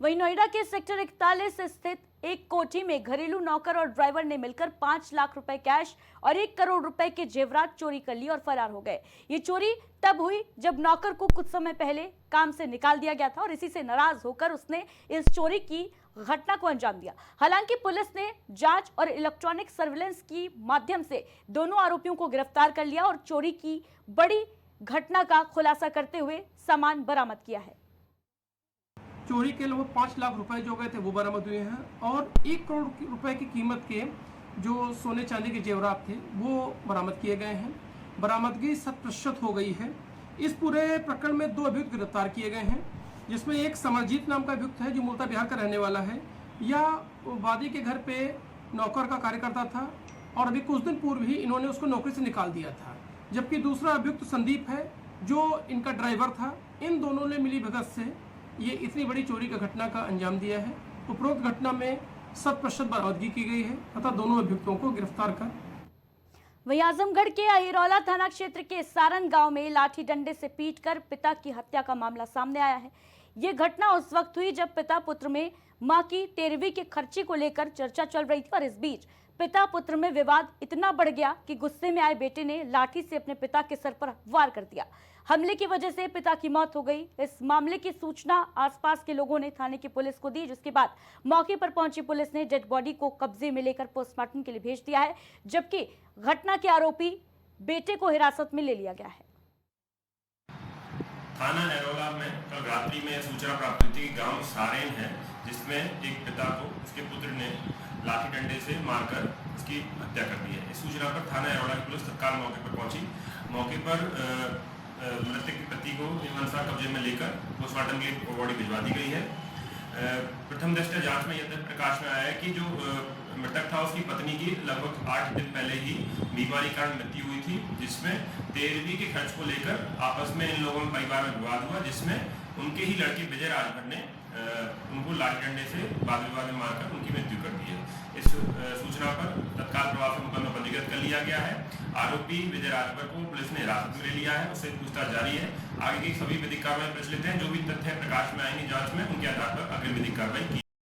वहीं नोएडा के सेक्टर 41 स्थित एक कोठी में घरेलू नौकर और ड्राइवर ने मिलकर 5 लाख रुपए कैश और 1 करोड़ रुपए के जेवरात चोरी कर लिए और फरार हो गए। ये चोरी तब हुई जब नौकर को कुछ समय पहले काम से निकाल दिया गया था और इसी से नाराज होकर उसने इस चोरी की घटना को अंजाम दिया। हालांकि पुलिस ने जांच और इलेक्ट्रॉनिक सर्विलांस की माध्यम से दोनों आरोपियों को गिरफ्तार कर लिया और चोरी की बड़ी घटना का खुलासा करते हुए सामान बरामद किया है। चोरी के लगभग 5 लाख रुपए जो गए थे वो बरामद हुए हैं और 1 करोड़ रुपए की कीमत के जो सोने चांदी के जेवरात थे वो बरामद किए गए हैं। बरामदगी 100% हो गई है। इस पूरे प्रकरण में 2 अभियुक्त गिरफ्तार किए गए हैं, जिसमें एक समरजीत नाम का अभियुक्त है जो मूलतः बिहार का रहने वाला है। यह वादी के घर पे नौकर का कार्य करता था और अभी कुछ दिन पूर्व ही इन्होंने उसको नौकरी से निकाल दिया था। जबकि दूसरा अभियुक्त संदीप है जो इनका ड्राइवर था। इन दोनों ने मिली भगत से ये इतनी बड़ी चोरी का घटना का अंजाम दिया है। उपरोक्त घटना में 100% बरामदगी की गई है तथा दोनों अभियुक्तों को गिरफ्तार कर। वहीं आजमगढ़ के अहिरौला थाना क्षेत्र के सारण गांव में लाठी डंडे से पीटकर पिता की हत्या का मामला सामने आया है। ये घटना उस वक्त हुई जब पिता पुत्र में मां की 13वीं के खर्चे को लेकर चर्चा चल रही थी और इस बीच पिता पुत्र में विवाद इतना बढ़ गया कि गुस्से में आए बेटे ने लाठी से अपने पिता के सर पर वार कर दिया। हमले की वजह से पिता की मौत हो गई। इस मामले की सूचना आसपास के लोगों ने थाने की पुलिस को दी, जिसके बाद मौके पर पहुंची पुलिस ने डेड बॉडी को कब्जे में लेकर पोस्टमार्टम के लिए भेज दिया है, जबकि घटना के आरोपी बेटे को हिरासत में ले लिया गया है। थाना नरोला में कल रात्रि में सूचना प्राप्त हुई थी कि गांव सारेन है, जिसमें एक पिता को उसके पुत्र ने लाठी डंडे से मारकर उसकी हत्या कर दी है। इस सूचना पर थाना नरोला की पुलिस तत्काल मौके पर पहुंची। मौके पर मृतक की पति को नियमानुसार कब्जे में लेकर पोस्टमार्टम के लिए बॉडी भिजवा दी गई है। प्रथम दृष्टया जांच में यह प्रकाश में आया है कि जो मृतक था उसकी पत्नी की लगभग 8 दिन पहले ही बीमारी कारण मृत्यु हुई थी, जिसमें 13वीं के खर्च को लेकर आपस में इन लोगों में परिवार में विवाद हुआ, जिसमें उनके ही लड़के विजय राजभर ने उनको लाठी डंडे से वाद विवाद में मारकर उनकी मृत्यु कर दी है। इस सूचना पर तत्काल प्रभाव से मुकदमा पंजीकृत कर लिया गया है। आरोपी विजय राजभर को पुलिस ने हिरासत में ले लिया है, उससे पूछताछ जारी है। आगे की सभी विधिक कार्रवाई प्रचलित हैं। जो भी तथ्य प्रकाश में आएंगे जांच में, उनके आधार पर अग्रिम विधिक कार्रवाई की